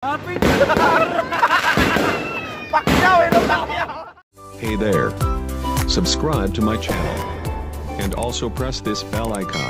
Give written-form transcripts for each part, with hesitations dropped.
Hey there. Subscribe to my channel. And also press this bell icon.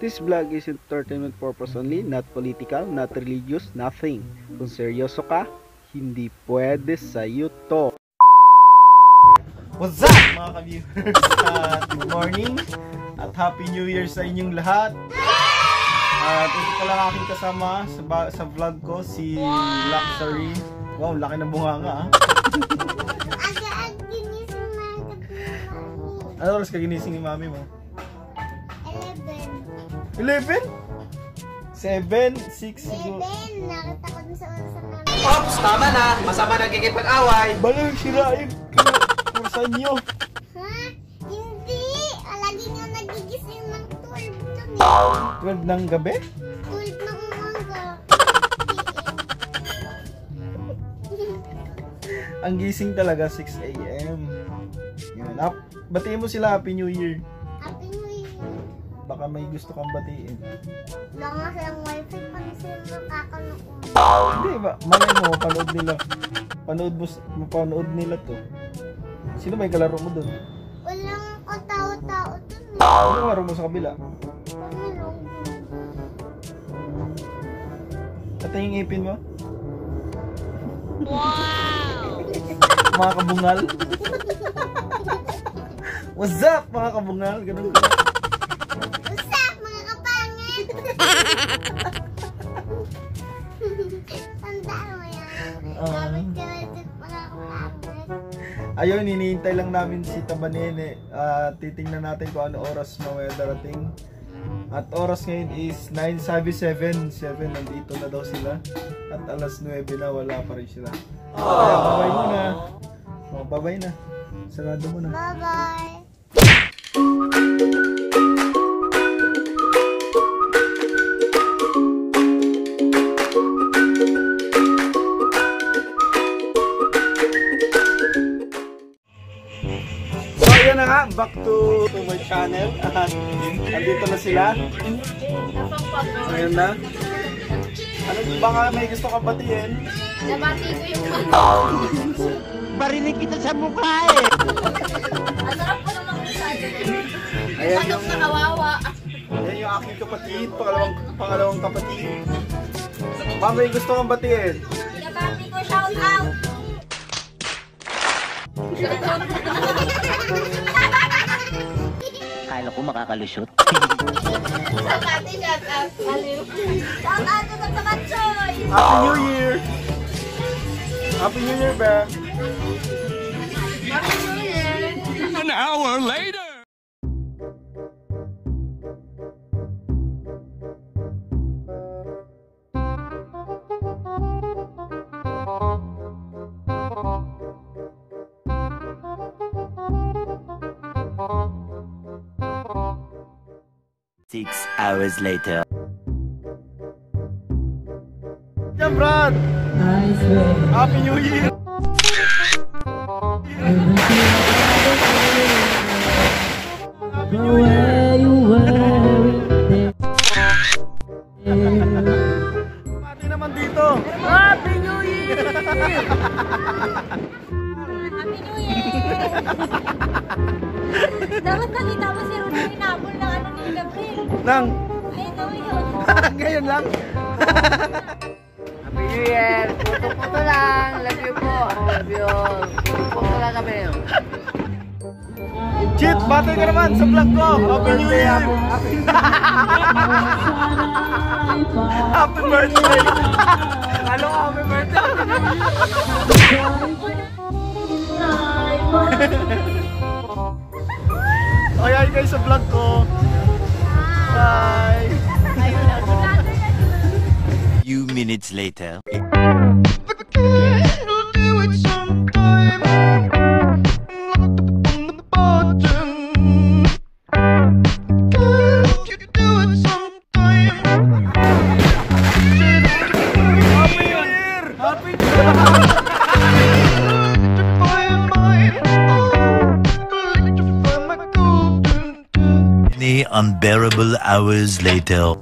This vlog is entertainment purpose only, not political, not religious, nothing. Kung seryoso ka, hindi pwede sa'yo to. What's up mga ka-viewers? Good morning at Happy New Year sa inyong lahat. At ito pala aking kasama sa vlog ko, si Luxury. Wow, laki ng bunganga ah. Ano oras ka ginising ni mami mo? 11? 7? 6 siguro. 7, nakita ko dun sa camera. Ops, tama na. Masama nagkikipag-away. Bala, sirain. Kursan nyo. Ha? Hindi! Lagi nga nagigising ng 12 dun. 12 ng gabi? 12 ng umaga. Ang gising talaga 6 AM. Yan. Batiin mo sila Happy New Year. Happy New Year. Baka may gusto kang batiin. Wala nga silang wifi pag sila nakakanood. Hindi ba? Malay mo, panood nila. Mapanood nila to. Sino may kalaro mo dun? Walang katao-tao dun. Ano kalaro mo sa kabila? Pangilong. At yung ipin mo? Wow! Mga kabungal? What's up mga kabungal? Ganun ka. What's up mga kapangit? Tandaan mo yan. Gamit-gamit mga kapangit. Ayun, hinihintay lang namin si Tabanene. Titingnan natin kung ano oras darating. At oras ngayon is 9:07. 7 nandito na daw sila. At alas 9 na wala pa rin sila. Kaya babay muna. Oh, babay na. Sarado mo na. Bye-bye. So ayan na nga, back to my channel. Andito na sila. Ayan na. Ano, baka may gusto kang batiin? Nabati ko yung Barinig kita sa mukha eh! Ang sarap ko naman kung sa'yo. Ayan Manok na kawawa. Ayan yung aking kapatid, pangalawang kapatid. Baka may gusto kang batiin? Nabati ko, shout out! Kala ko makakalusot. Nabati, shout out. Aliw. Shout out to sa Kamatsoy! Happy New Year! Happy New Year, ba? Happy New Year! An hour later! Six hours later. Yeah, Brad! Happy New Year! Happy New Year! Pati naman dito! Happy New Year! Happy New Year! Dapat nakita mo si Rudy Pinapol ng ano ni Gabriel. Nang! Ayun daw yun. Ngayon lang! Happy New Year! Puto-puto lang! Love you po! Love you! Puto lang kami! Chit! Batay ka naman sa vlog ko! Happy New Year! Happy birthday! Ano ka? Happy birthday! Okay, hi guys sa vlog ko! Bye! Few minutes later. Many unbearable hours later.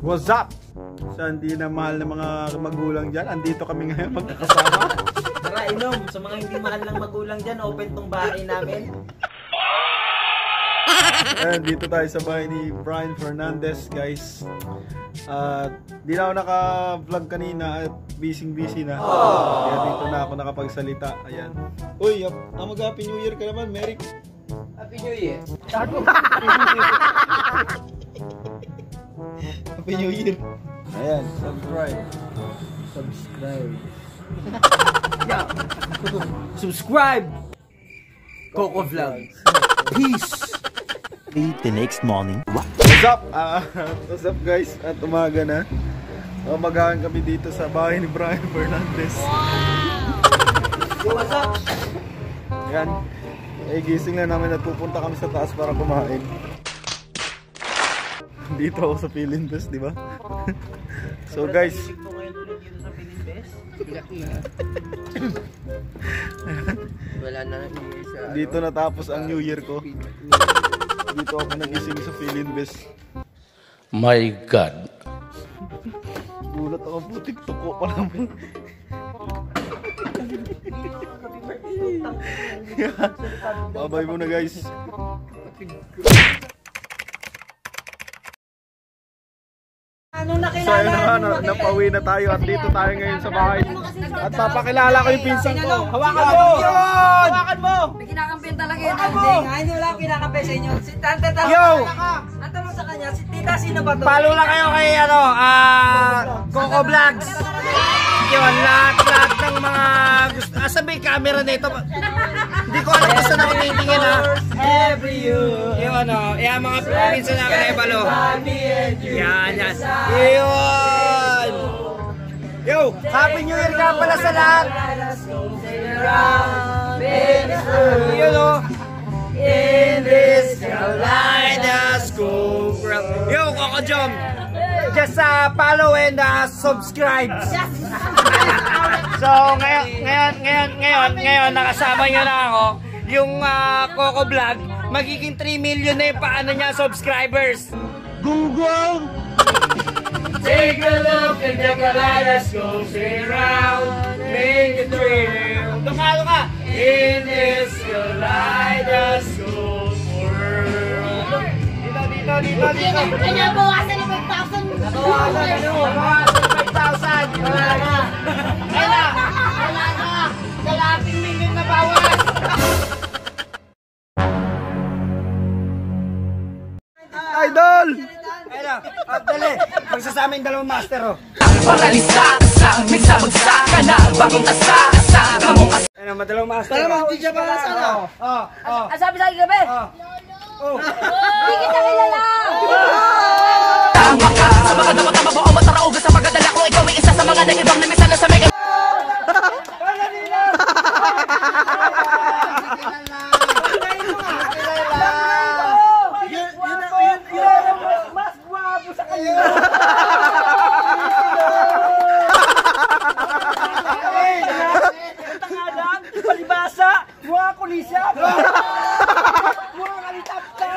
What's up? Sa hindi na mahal na mga magulang dyan, andito kami ngayon magkakasama. Tara, inom. Sa mga hindi mahal ng magulang dyan, open tong bahay namin. Ayan, dito tayo sa bahay ni Brian Fernandez, guys. Di na ako naka-vlog kanina at busy na. Kaya dito na ako nakapagsalita. Ayan. Uy, mag-Happy New Year ka naman, Merry. Happy New Year. Happy New Year. Ayan, Subscribe! Coco Vlogs. Peace! The next morning. What's up? What's up, guys? At umaga na. Umagahan kami dito sa bahay ni Brian Fernandez. What's up? Ayan. Gising na namin at pupunta kami sa taas para kumain. Dito ako sa Philinvest, di ba? So guys, Wala na dito natapos ang New Year ko. Dito ako nagising sa Philinvest. My God. Gulat ako, putik tuko pa naman. Babay muna, guys. Ano So ayun na, napauwi na tayo at dito tayo ngayon sa bahay. At papakilala ko yung pinsan ko. Hawakan mo! Hawakan mo! May kinakampihan talaga yun. Hindi wala akong kinakampi sa inyo. Si Tante Tao. Yo! Ang tanong sa kanya, si Tita sino ba to? Follow lang kayo kay Coco Vlogs. Yun, lahat ng mga gusto. Sabi camera na ito. Hindi ko alam kung saan ako titingin ha. Every you. Yun yan mga pinsan namin na ibalo. Yan. Yun. Yo, Happy New Year ka pala sa lahat. Yun in this kaleidoscope. Yo, Coco Jom. Just follow and subscribe. So ngayon nakasama nyo na ako. Yung Coco Vlog, magiging 3 million na yung paano niya subscribers. Google! Take a look at the kaleidoscope, spin around, make it real. Doon ka! In this kaleidoscope world. Dito. Kanya bawasan ng 5,000. Bawasan ng 5,000. Wala na. Kalating million na bawas. Idol! Ayun dali. Magsasama yung dalawang master Ayun, madalawang master. Hindi siya para sana. Ang sabi sa akin gabi? Hindi kita kilala! Tama ka sa mga dapat mabuo matarauga sa pagdadala ko. Ikaw ay isa sa mga nagibang na misa na sa mega. Mas guwapo sa kanya. Tangalan, palibasa, mukha kulisya. Mukha kalitapta.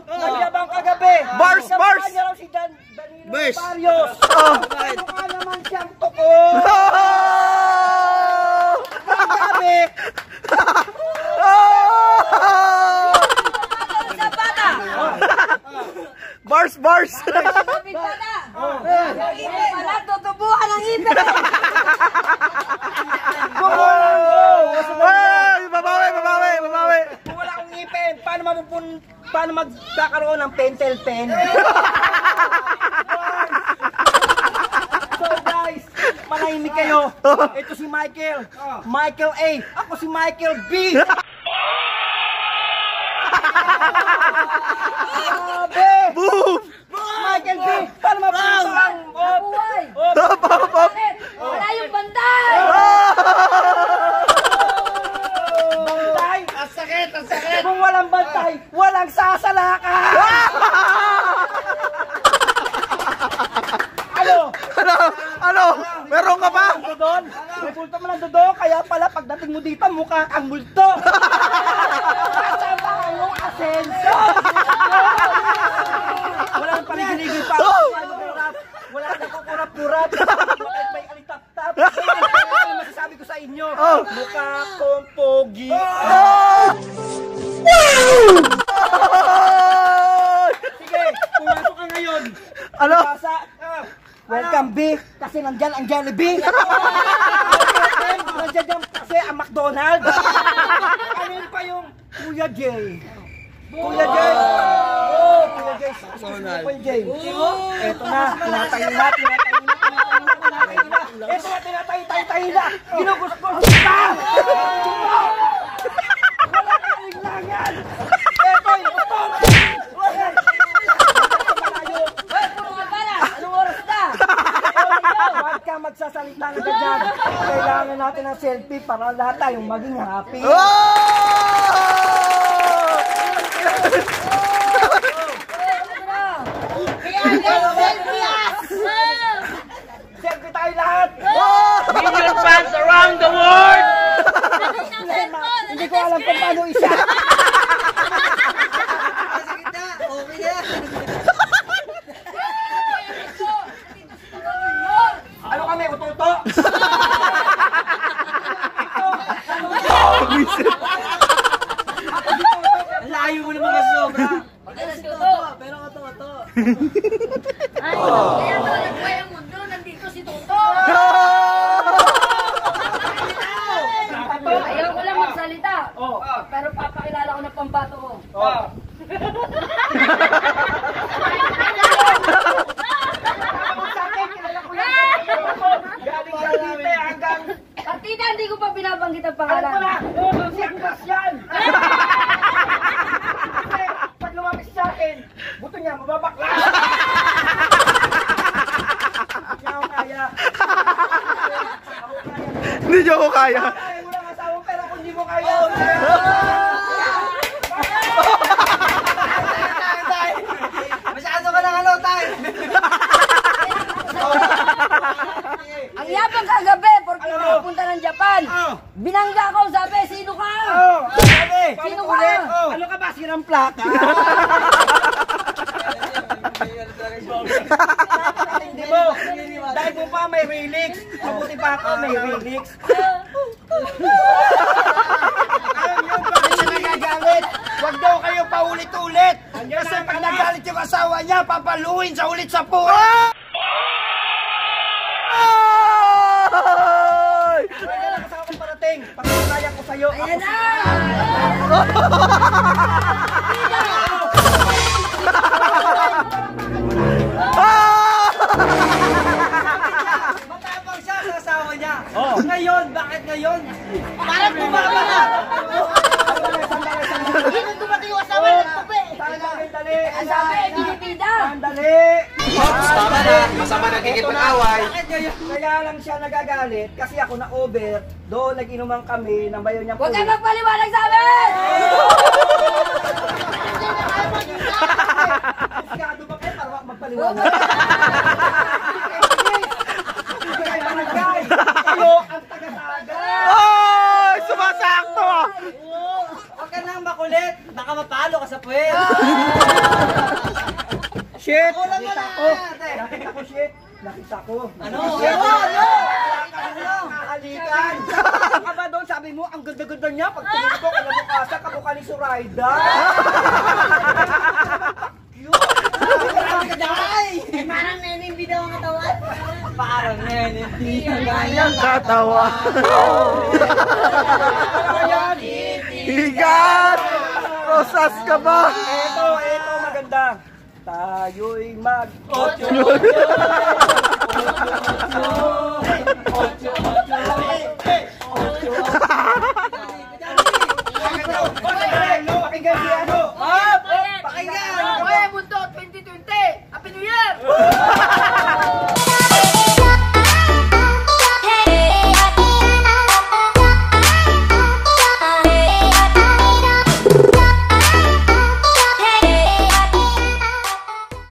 Nagyabang kagabi. Bars! Kanya raw si Danilo Barrios. Mukha naman siyang toko. Kagabi. Bars! Kapit pala! Yung ipin pala, tutubuhan ang ipin! Babawi! Kung wala akong ngipin, paano magkakaroon ng pentel pen? So guys, manahimik kayo. Ito si Michael. Michael A. Ako si Michael B. Boom! Michael B. Paano mapunta ang Buhay! Bakit? Wala yung bantay! bantay? Ang sakit! Kung walang bantay, walang sasalakan! Ano? Meron ka pa? Doon, may bulto mo ng dodo, kaya pala pagdating mo dito, mukha kang multo. Kasama ang iyong asin. Wala nang paligiligil pa. Wala nang kukurap-kurap. Bakit may alitap-tap? Ano masasabi ko sa inyo? Mukha kong pogi. Sige, pumasok ka ngayon. Ano? Welcome B, kasi nandyan ang Jollibee. Nandyan dyan kasi ang McDonald's. Kanil pa yung Kuya J. Kuya J. Kuya J. Kuya J. Eto na, tinatayo na. Eto na, tinatayo na. Ginugusto-gusto pa. Wala kang iglangan. Eto, yung motor. Huwag ka magsasalita ng ganyan. Kailangan natin ng selfie para lahat tayong maging happy. Selfie tayo lahat. Million fans around the world! Hindi ko alam kung paano isa. Ano kami, ututo? Ang layo mo naman kasi sobra. Pero oto-oto. Ay, kaya pala nagbuhay ang mundo, nandito si Toto. Ayaw ko lang magsalita. Pero papakilala ko ng pambato ko. Partida, hindi ko pa binabanggit ang pangalan. Si Agnes yan! Pag lumapit sa akin, buto niya, mababakla! Hindi ako kaya. Hindi niyo ako kaya. Kaya mo lang asawa, pero kung hindi mo kaya, masyado ka ng ano, tayo! Ang yapang kagabi, porque pupunta ng Japan. Binangga ko, sabi, sino ka? Sino ka? Ano ka ba, sirang plaka? Hindi mo, dahil mo pa may relix. Mabuti pa ako, may relix. Alam nyo, bakit siya nagagalit? Huwag daw kayo paulit-ulit. Kasi pag nagalit yung asawa niya, papaluin sa ulit sa puwa. Kaya lang kasama kong parating. Pagkakaya ko sa'yo. Ayan na! Matapang siya sa asawa niya. Ngayon, bakit ngayon? Parang bumaba na! Hindi dumating yung asawa ng tubi. Dali. Ang sabi, binibida. Sandali. Masama nagkikipag-away. Bakit ngayon? Kaya lang siya nagagalit kasi ako na-over. Doon nag-inuman kami ng bayo niya. Huwag ka magpaliwanag sa amin! Sigado ba kayo para magpaliwanag? Kayo ang taga-taga. Ay! Sumasakto! Huwag ka nang makulit. Baka mapalo ka sa puwet. Shit! Nakita ko. Nakita ko, shit. Nakita ko. Ano? Nakahalikan. Saan ka ba doon? Sabi mo, ang ganda-ganda niya. Pag tumulong ko, kalabukasan, kamukha ni Zoraida. Parang nanibida ang katawan. Parang hindi Ang katawa. Higat! Rosas ka ba? Ito, maganda. Tayo'y mag-8-8.